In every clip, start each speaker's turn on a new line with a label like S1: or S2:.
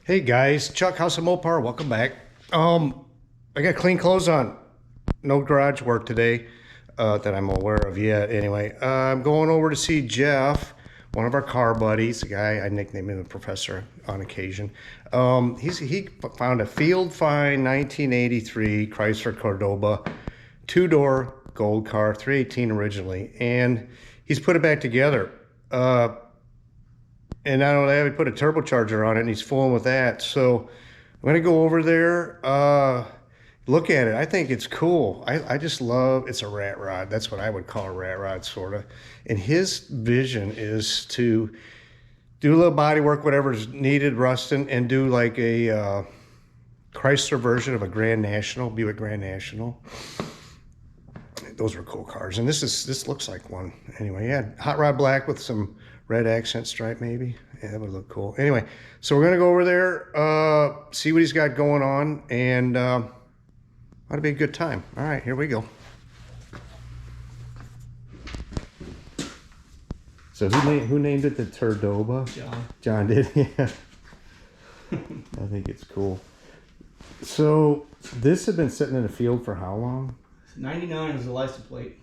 S1: Hey guys, Chuck, House of Mopar, welcome back. I got clean clothes on. No garage work today that I'm aware of yet. Anyway, I'm going over to see Jeff, one of our car buddies, a guy I nickname him the professor on occasion. He found a field fine 1983 Chrysler Cordoba, two-door gold car, 318 originally, and he's put it back together. And not only that, we put a turbocharger on it, and he's fooling with that. So I'm going to go over there, look at it. I think it's cool. I just love, it's a rat rod. That's what I would call a rat rod, sort of. And his vision is to do a little body work, whatever's needed, rusting, and do like a Chrysler version of a Grand National, Buick Grand National. Those were cool cars. And this looks like one. Anyway, yeah, hot rod black with some red accent stripe maybe. Yeah, that would look cool. Anyway, so we're gonna go over there, see what he's got going on, and ought to be a good time. All right, here we go. So who named it the Turdoba?
S2: John.
S1: John did, yeah. I think it's cool. So this has been sitting in the field for how long?
S2: 99 is the license plate.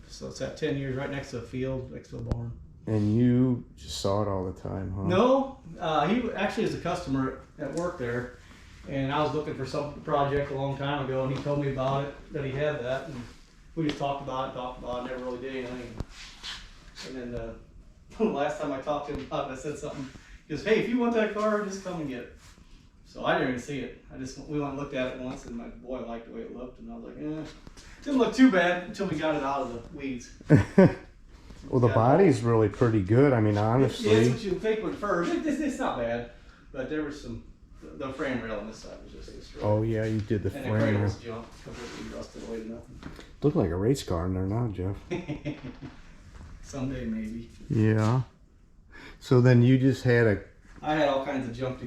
S2: So it's at 10 years right next to a field, next to a barn.
S1: And you just saw it all the time, huh?
S2: No, he actually is a customer at work there. And I was looking for some project a long time ago, and he told me about it, that he had that. And we just talked about it, never really did anything. And then the last time I talked to him about it, I said something. He goes, hey, if you want that car, just come and get it. So I didn't even see it. We went and looked at it once, and my boy liked the way it looked. And I was like, didn't look too bad until we got it out of the weeds.
S1: Well, the body's really pretty good. I mean, honestly.
S2: Yeah, it's what you think when first. It's not bad, but there was the frame rail on this side was just destroyed.
S1: Oh yeah, you did the
S2: and
S1: frame
S2: the
S1: rail.
S2: cradle's jumped, completely rusted away to nothing.
S1: Looked like a race car in there now, Jeff.
S2: Someday maybe.
S1: Yeah. So then you just had
S2: I had all kinds of junk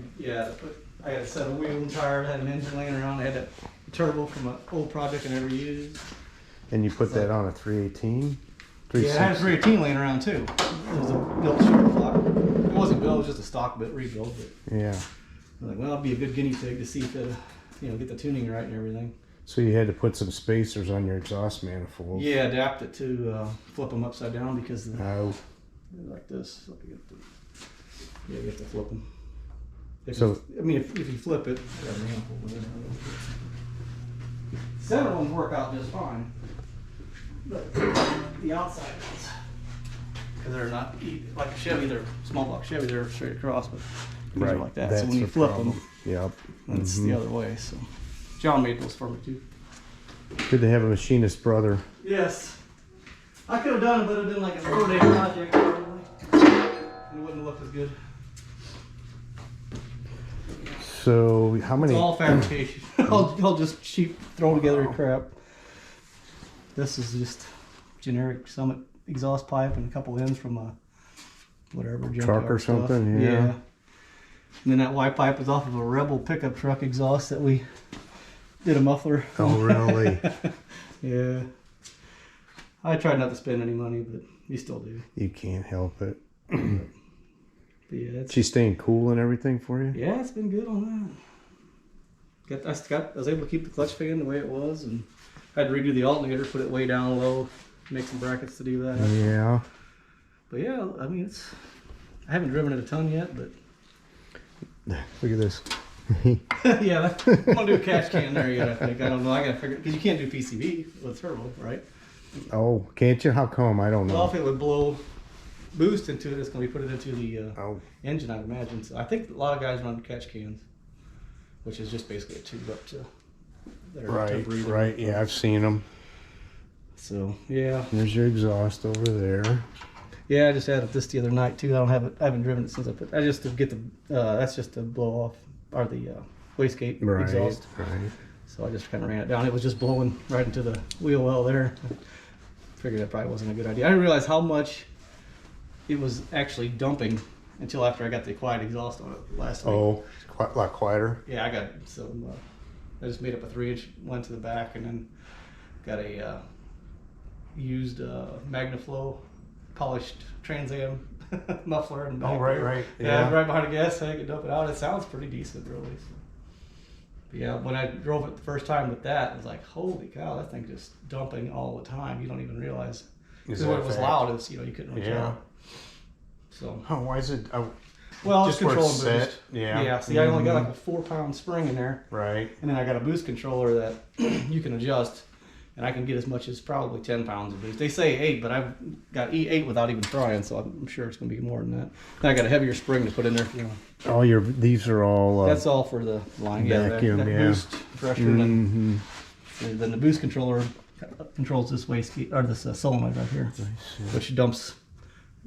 S2: I had a set of wheels and tires, had an engine laying around, I had a turbo from an old project I never used.
S1: and you put that on a 318?
S2: Yeah, I had a 318 laying around too. It was a built short block. It wasn't built, it was just a stock bit rebuild. But
S1: Yeah.
S2: I'm like, well, I'll be a good guinea pig to see if it, get the tuning right and everything.
S1: So you had to put some spacers on your exhaust manifolds.
S2: Yeah, adapt it to flip them upside down because
S1: Oh.
S2: like this. So you have to flip them. If
S1: So-
S2: if you flip it, center ones work out just fine, but the outside ones, because they're not like a Chevy, they're small block Chevy, they're straight across, but these are like that.
S1: That's
S2: so when you
S1: the
S2: flip
S1: problem.
S2: them,
S1: Yep.
S2: it's the other way. So John made those for me too.
S1: Good to have a machinist brother.
S2: Yes, I could have done it, but it'd been like a 4-day project probably, and it wouldn't have looked as good.
S1: So how many?
S2: It's all fabrication. I'll just cheap throw together crap. This is just generic Summit exhaust pipe and a couple ends from a whatever
S1: Truck or
S2: stuff.
S1: something, yeah.
S2: And then that Y pipe was off of a Rebel pickup truck exhaust that we did a muffler.
S1: Oh, really?
S2: Yeah. I tried not to spend any money, but you still do.
S1: You can't help it.
S2: But yeah,
S1: She's staying cool and everything for you?
S2: yeah, it's been good on that. I was able to keep the clutch fan the way it was, and I had to redo the alternator, put it way down low, make some brackets to do that.
S1: Yeah.
S2: But yeah, I mean, I haven't driven it a ton yet, but
S1: Look at this.
S2: yeah, I'm gonna do a catch can there yet. I think I don't know. I gotta figure because you can't do PCV with turbo, right?
S1: Oh, can't you? How come? I don't know.
S2: Well, if it would blow boost into it, it's gonna be put into the
S1: Oh.
S2: engine, I'd imagine. So I think a lot of guys run catch cans, which is just basically a tube up to their to breathe.
S1: Right. Yeah, I've seen them.
S2: So yeah,
S1: There's your exhaust over there.
S2: yeah. I just added this the other night too. I haven't driven it since I just to get the that's just to blow off or the wastegate exhaust.
S1: Right.
S2: So I just kind of ran it down. It was just blowing right into the wheel well there. Figured that probably wasn't a good idea. I didn't realize how much it was actually dumping until after I got the quiet exhaust on it last week.
S1: Oh, it's quite a lot quieter.
S2: Yeah, I got some. I just made up a 3-inch, went to the back, and then got a used MagnaFlow polished Trans Am muffler and
S1: Oh, right.
S2: Yeah, right behind a gas tank and dump it out. It sounds pretty decent, really. So. But yeah, when I drove it the first time with that, I was like, holy cow, that thing just dumping all the time. You don't even realize. Because when it was loud, it's, you couldn't really tell. So.
S1: Oh, why is it? Oh,
S2: well,
S1: just
S2: it's control and
S1: set.
S2: boost.
S1: Yeah.
S2: Yeah. See, I only got like a 4-pound spring in there.
S1: Right.
S2: And then I got a boost controller that you can adjust, and I can get as much as probably 10 pounds of boost. They say 8, but I've got 8 without even trying, so I'm sure it's going to be more than that. Then I got a heavier spring to put in there.
S1: All these are all.
S2: That's all for the line.
S1: Vacuum,
S2: that boost pressure, and then the boost controller controls this this solenoid right here, which dumps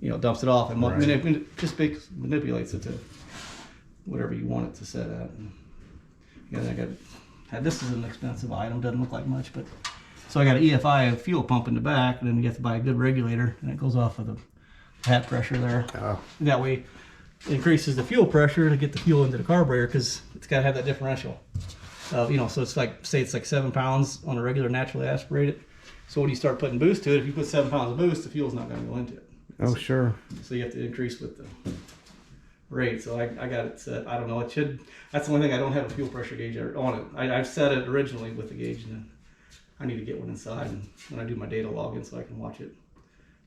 S2: it off and manipulates it to whatever you want it to set at. And this is an expensive item, doesn't look like much, but so I got an EFI fuel pump in the back, and then you have to buy a good regulator, and it goes off of the hat pressure there.
S1: Oh.
S2: That way it increases the fuel pressure to get the fuel into the carburetor, because it's got to have that differential. So it's like, say it's like 7 pounds on a regular naturally aspirated. So when you start putting boost to it, if you put 7 pounds of boost, the fuel's not going to go into it.
S1: Oh, sure.
S2: So you have to increase with the rate. So I got it set. I don't know. It should. That's the only thing, I don't have a fuel pressure gauge on it. I've set it originally with the gauge, and then I need to get one inside, and when I do my data login, so I can watch it,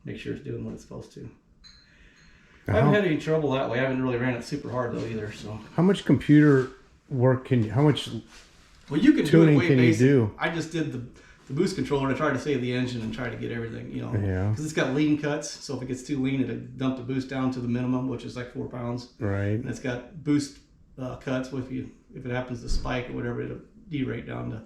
S2: make sure it's doing what it's supposed to. I haven't had any trouble that way. I haven't really ran it super hard though either. So
S1: how much computer work how much
S2: you can
S1: tuning
S2: do it way
S1: can
S2: basic.
S1: you do?
S2: I just did the boost controller, and I tried to save the engine and try to get everything,
S1: Yeah.
S2: because it's got lean cuts. So if it gets too lean, it'll dump the boost down to the minimum, which is like 4 pounds.
S1: Right.
S2: And it's got boost cuts. If it happens to spike or whatever, it'll derate down to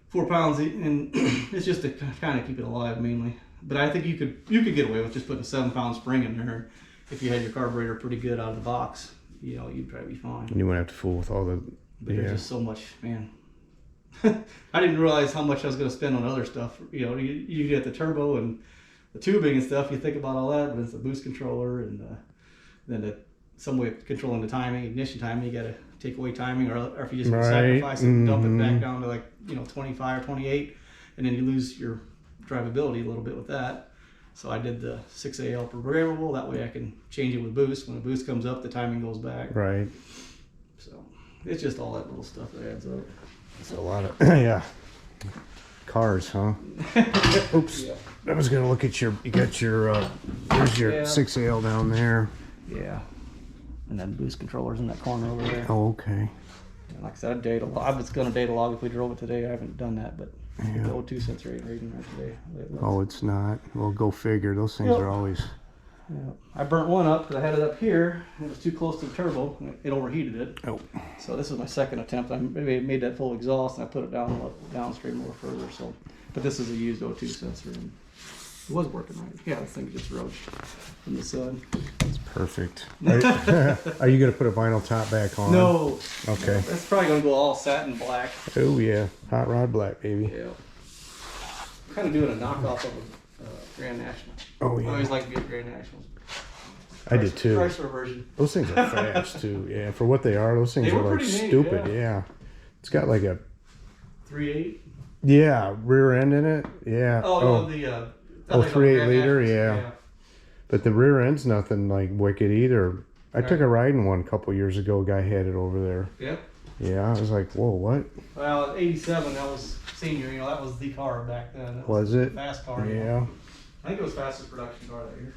S2: 4 pounds, and it's just to kind of keep it alive mainly. But I think you could get away with just putting a 7-pound spring in there if you had your carburetor pretty good out of the box. You'd probably be fine.
S1: And you wouldn't have to fool with all the.
S2: But there's just so much, man. I didn't realize how much I was going to spend on other stuff. You get the turbo and the tubing and stuff. You think about all that, but it's the boost controller, and then some way of controlling the timing, ignition timing. You got to take away timing, or if you just sacrifice it and dump it back down to like 25 or 28, and then you lose your drivability a little bit with that. So I did the 6AL programmable. That way I can change it with boost. When the boost comes up, the timing goes back.
S1: Right.
S2: So it's just all that little stuff that adds up.
S1: It's a lot of cars, huh? Oops.
S2: Yeah.
S1: I was gonna look at you got your there's your 6L down there.
S2: Yeah. And then boost controllers in that corner over there.
S1: Oh, okay.
S2: And like I said, I was gonna data log if we drove it today. I haven't done that, but the O2 sensor ain't reading right today.
S1: Oh, it's not. Well, go figure. Those things are always.
S2: Yeah. I burnt one up because I had it up here. It was too close to the turbo. It overheated it.
S1: Oh.
S2: So this is my second attempt. I made that full exhaust, and I put it downstream a little further. So, but this is a used O2 sensor, and it was working right. Yeah, this thing just roached from the sun.
S1: That's perfect. Are you gonna put a vinyl top back on?
S2: No.
S1: Okay.
S2: That's probably gonna go all satin black.
S1: Oh yeah, hot rod black, baby.
S2: Yeah. I'm kind of doing a knockoff of a Grand National.
S1: Oh yeah.
S2: I always like to get Grand Nationals.
S1: I did too.
S2: Chrysler version.
S1: Those things are fast too. Yeah, for what they are, those things
S2: They
S1: are
S2: were
S1: like
S2: pretty neat,
S1: stupid.
S2: yeah.
S1: Yeah. It's got like a
S2: 3.8.
S1: Yeah, rear end in it. Yeah.
S2: Oh, the
S1: 3.8 liter. Yeah. But the rear end's nothing like wicked either. I took a ride in one a couple years ago. A guy had it over there.
S2: Yep.
S1: Yeah, I was like, whoa, what?
S2: Well, 87, that was senior. That was the car back then. That
S1: Was it?
S2: a fast car.
S1: Yeah.
S2: I think it was fastest production car that year.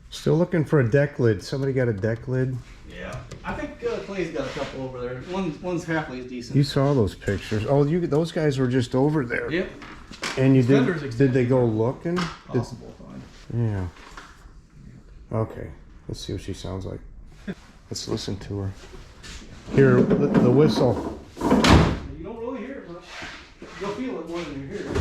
S1: Still looking for a deck lid. Somebody got a deck lid?
S2: Yeah. I think Clay's got a couple over there. One's halfway is decent.
S1: You saw those pictures. Oh, those guys were just over there.
S2: Yep.
S1: And you
S2: Fender's
S1: did they go looking?
S2: Possible find.
S1: Yeah. Okay. Let's see what she sounds like. Let's listen to her. Hear the whistle.
S2: You don't really hear it much. You'll feel it more than you hear it.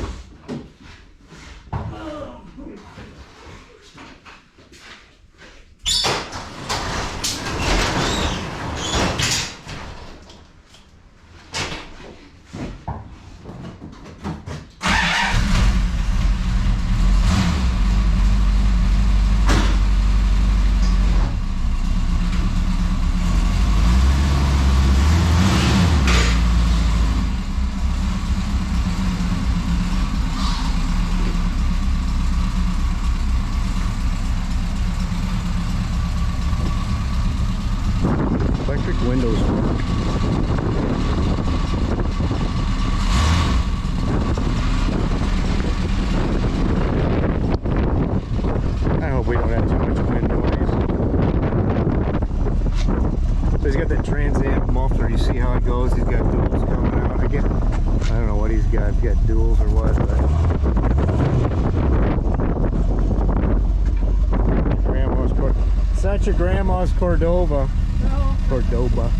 S1: Electric windows work. I hope we don't have too much wind noise. So he's got that Trans Am muffler. You see how it goes? He's got duals coming out. I don't know what he's got. He's got duals or what, but it's not your grandma's Cordoba.
S2: No.
S1: Cordoba.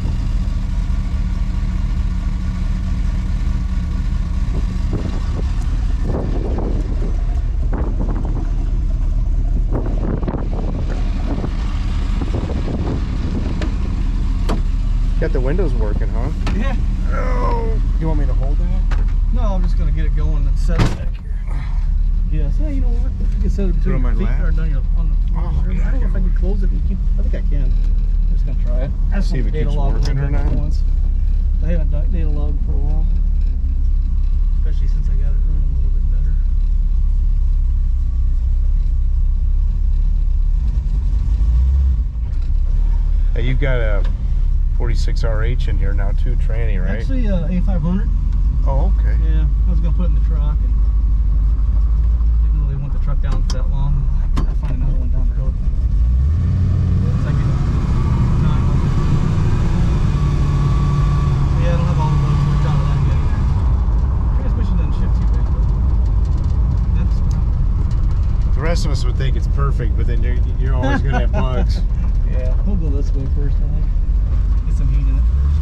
S1: Got the windows working, huh?
S2: Yeah.
S1: Oh. You want me to hold that?
S2: No, I'm just gonna get it going and set it back here. Yes. Yeah, you know what? You can set it between
S1: Put it on
S2: your
S1: my
S2: feet
S1: lap?
S2: or down your on the.
S1: Oh,
S2: I don't know if I can close it and keep. I think I can. I'm just gonna try it. I just
S1: See if
S2: want
S1: it
S2: the data
S1: keeps
S2: log
S1: working or not.
S2: once. I haven't done data log for a while, especially since I got it running a little bit better.
S1: Hey, you've got a 46RH in here now too, tranny, right?
S2: Actually, A500.
S1: Oh, okay.
S2: Yeah, I was gonna put it in the truck and didn't really want the truck down for that long. I find another one down the road. It's like a 900. Yeah, I don't have all the bugs worked out of that yet. Transmission doesn't shift too bad, but that's
S1: The rest of us would think it's perfect, but then you're always gonna have bugs.
S2: yeah. We'll go this way first, I think. Get some heat in it first.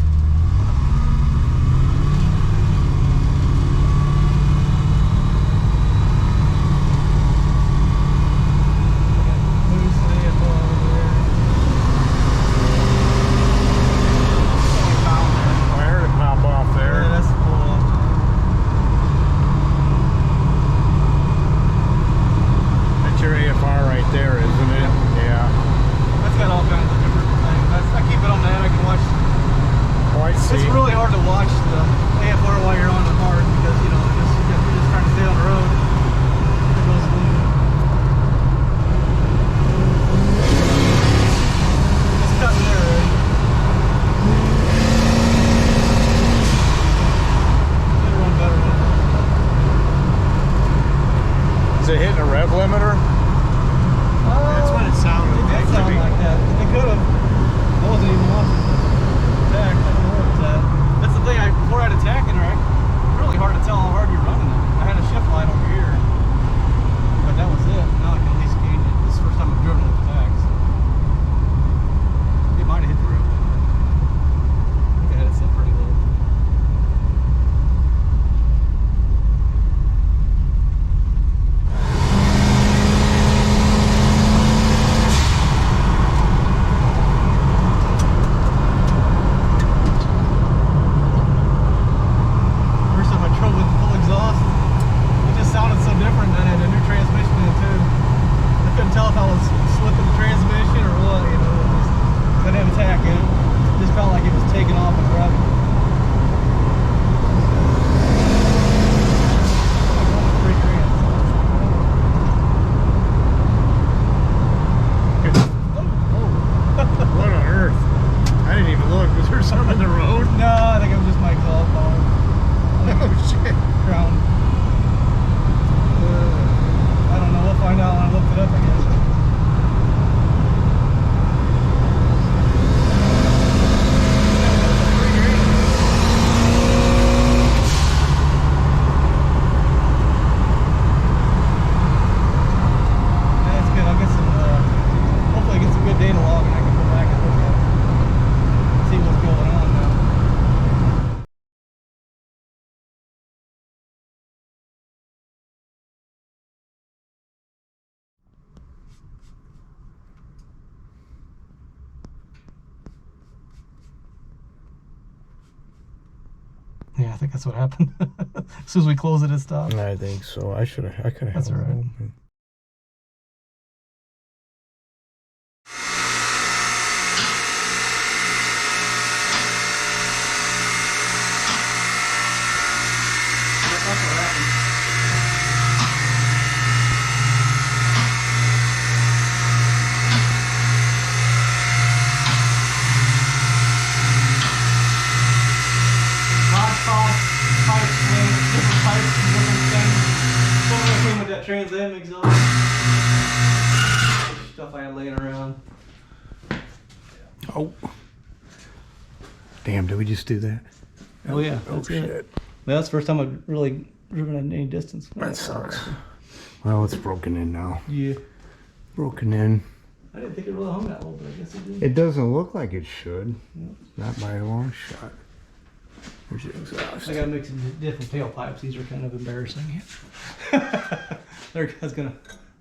S2: It's really hard to watch the AFR while you're on the hard because, you know, you're just trying to stay on the road. It goes it's cutting there already. It'll run better now.
S1: Is it hitting a rev limiter? That's what it sounded
S2: like. It did sound like that. It could have. I wasn't even watching. I don't know where it's at. That's the thing, before I had attack in her, it's really hard to tell how hard you're running it. I had a shift light over here, but that was it. Now I can at least gauge it. This is the first time I've driven with attacks. It might have hit the road. I think I had it set pretty low. Yeah, I think that's what happened. As soon as we close it, it stopped.
S1: I think so. I could have.
S2: That's all right. Trans Am exhaust. Stuff I had laying around.
S1: Oh. Damn, did we just do that?
S2: Oh yeah,
S1: Oh
S2: that's
S1: shit.
S2: it. Well, that's the first time I've really driven at any distance.
S1: That sucks. Well, it's broken in now.
S2: Yeah.
S1: Broken in.
S2: I didn't think it really hung that low, but I guess it did.
S1: It doesn't look like it should.
S2: Yep.
S1: Not by a long shot. There's the exhaust.
S2: I gotta make some different tailpipes. These are kind of embarrassing. They're gonna.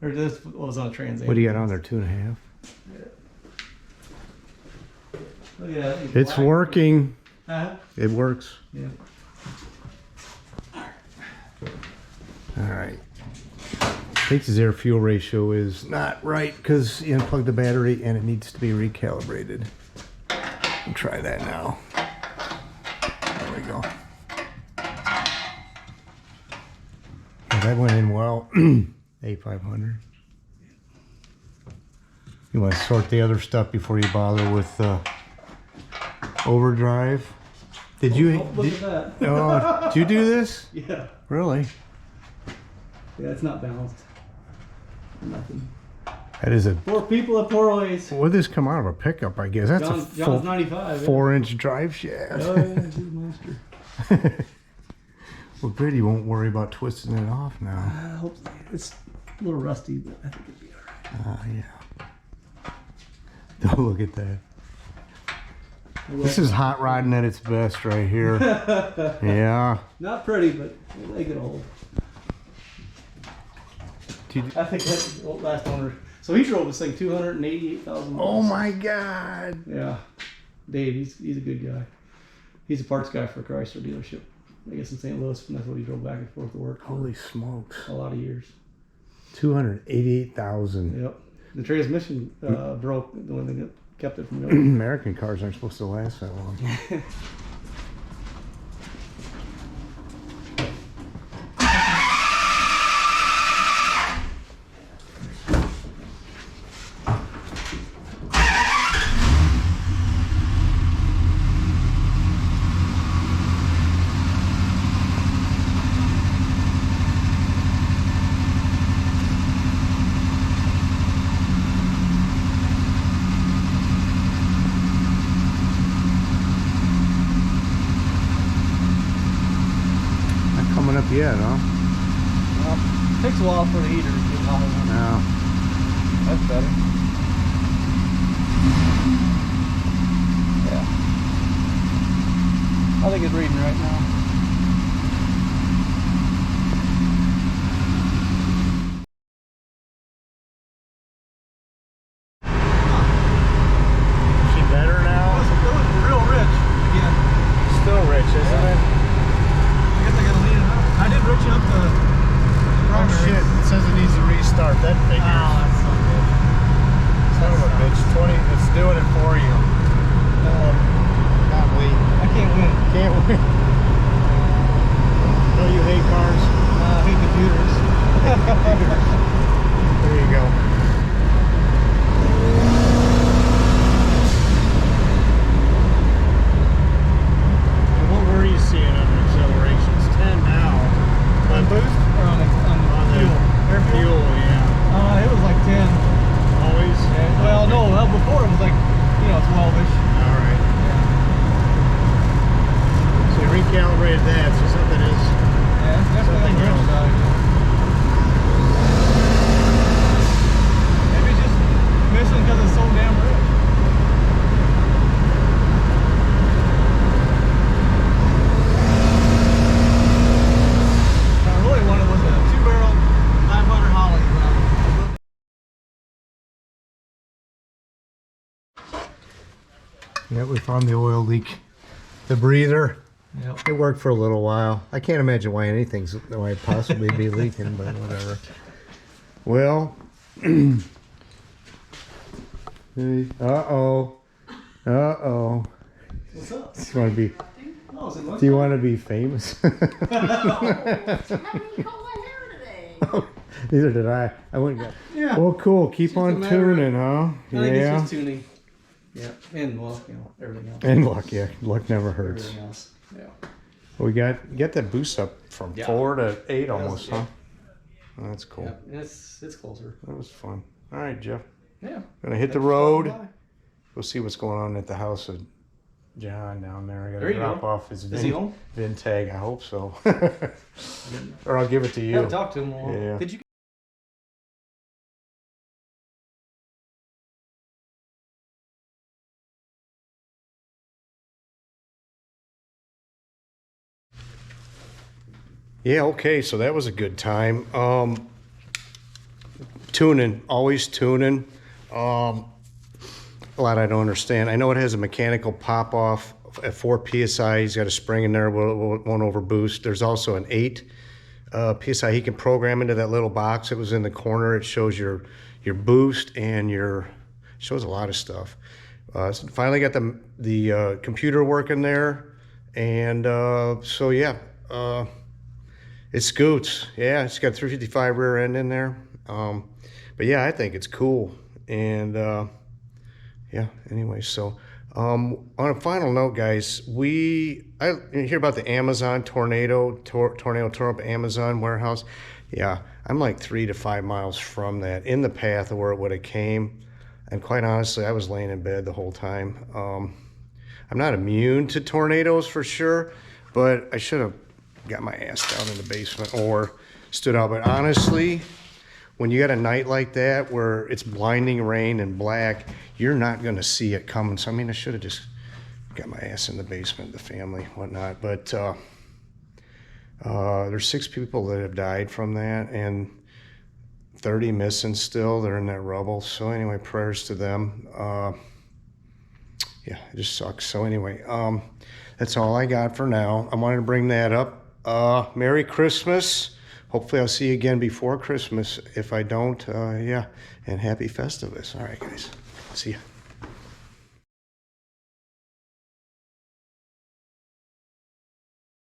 S2: Or this was on a Trans Am.
S1: What do you got on there? 2.5?
S2: Look at that.
S1: It's
S2: black.
S1: working.
S2: Uh-huh.
S1: It works.
S2: Yeah.
S1: All right. I think his air fuel ratio is not right because you unplug the battery and it needs to be recalibrated. We'll try that now. There we go. Well, that went in well. A500. You want to sort the other stuff before you bother with overdrive. Did you?
S2: Oh, look at that.
S1: Oh, did you do this?
S2: Yeah.
S1: Really?
S2: Yeah, it's not balanced. Nothing.
S1: That is a.
S2: 4 people at 4 ways.
S1: Would this come out of a pickup? I guess that's
S2: John's 95.
S1: 4-inch drive shaft.
S2: Oh yeah, he's a monster.
S1: Well, good. You won't worry about twisting it off now.
S2: I hope it's a little rusty, but I think it'll be alright.
S1: Yeah. Oh, look at that. This is hot rodding at its best right here. Yeah.
S2: Not pretty, but they get old. I think that's the last owner. So he drove this thing 288,000 miles.
S1: Oh my God.
S2: Yeah. Dave, he's a good guy. He's a parts guy for a Chrysler dealership, I guess in St. Louis, and that's what he drove back and forth to work for
S1: Holy smokes.
S2: a lot of years.
S1: 288,000.
S2: Yep. The transmission broke, the one thing that kept it from going.
S1: American cars aren't supposed to last that long. Coming up yet, huh?
S2: Well, it takes a while for the heater to get hot enough.
S1: No.
S2: That's better. Yeah. I think it's reading right now.
S1: Is she better now?
S2: It was real rich again.
S1: Still rich, isn't it?
S2: I guess I gotta lean it up. I did rich up the
S1: Oh shit, it says it needs to restart. That figure.
S2: Oh, that's so good.
S1: Son of a bitch. 20, it's doing it for you. Can't wait.
S2: I can't win.
S1: Can't wait. Oh, you hate cars?
S2: I hate computers.
S1: There you go. And what were you seeing under acceleration? It's 10 now.
S2: On boost? Or on the fuel? Air
S1: Fuel, yeah.
S2: It was like 10.
S1: Always?
S2: Well, no, before it was like, 12-ish.
S1: Alright. So you recalibrated that, so something is...
S2: Yeah, it's definitely
S1: Something
S2: rich
S1: else.
S2: about it. Maybe it's just missing because it's so damn rich. I really wanted was a 2-barrel 500 Holly.
S1: Yeah, we found the oil leak. The breather.
S2: Yep.
S1: It worked for a little while. I can't imagine why anything's why possibly be leaking, but whatever. Well, uh-oh.
S2: What's up?
S1: Do you want to be?
S2: Oh, is it
S1: Do you want to be famous?
S3: I haven't called my hair today.
S1: Neither did I. I wouldn't go.
S2: Yeah.
S1: Well, cool. Keep
S2: Just
S1: on
S2: a matter of-
S1: tuning, huh?
S2: I think it's
S1: Yeah.
S2: just tuning. Yeah, and well, everything else.
S1: And luck, yeah. Luck never hurts.
S2: Everything else. Yeah.
S1: We got that boost up from
S2: Yeah.
S1: 4 to 8 almost,
S2: Yeah.
S1: huh? Oh, that's cool.
S2: Yeah, and it's closer.
S1: That was fun. All right, Jeff.
S2: Yeah.
S1: Gonna hit the
S2: Thanks for
S1: road.
S2: stopping by.
S1: We'll see what's going on at the house of John down there. I
S2: There
S1: gotta
S2: you
S1: drop
S2: go.
S1: off his
S2: Is he home?
S1: VIN tag. I hope so. Or I'll give it to
S2: I
S1: you.
S2: haven't talked to him in a while.
S1: Yeah.
S2: Did you?
S1: Yeah, okay, so that was a good time. Tuning, always tuning. A lot I don't understand. I know it has a mechanical pop-off at 4 PSI. He's got a spring in there, won't overboost. There's also an 8 PSI he can program into that little box that was in the corner. It shows your boost and shows a lot of stuff. So finally got the computer working there. And so yeah, it scoots. Yeah, it's got 355 rear end in there. But yeah, I think it's cool. And yeah, anyway, so on a final note, guys, you hear about the Amazon tornado tore up Amazon warehouse. Yeah, I'm like 3 to 5 miles from that, in the path of where it would have came. And quite honestly, I was laying in bed the whole time. I'm not immune to tornadoes for sure, but I should have got my ass down in the basement or stood out. But honestly, when you got a night like that where it's blinding rain and black, you're not going to see it coming. So, I mean, I should have just got my ass in the basement, the family, whatnot. But there's 6 people that have died from that and 30 missing still. They're in that rubble. So anyway, prayers to them. Yeah, it just sucks. So anyway, that's all I got for now. I wanted to bring that up. Merry Christmas. Hopefully I'll see you again before Christmas. If I don't, yeah, and happy Festivus. All right, guys. See ya.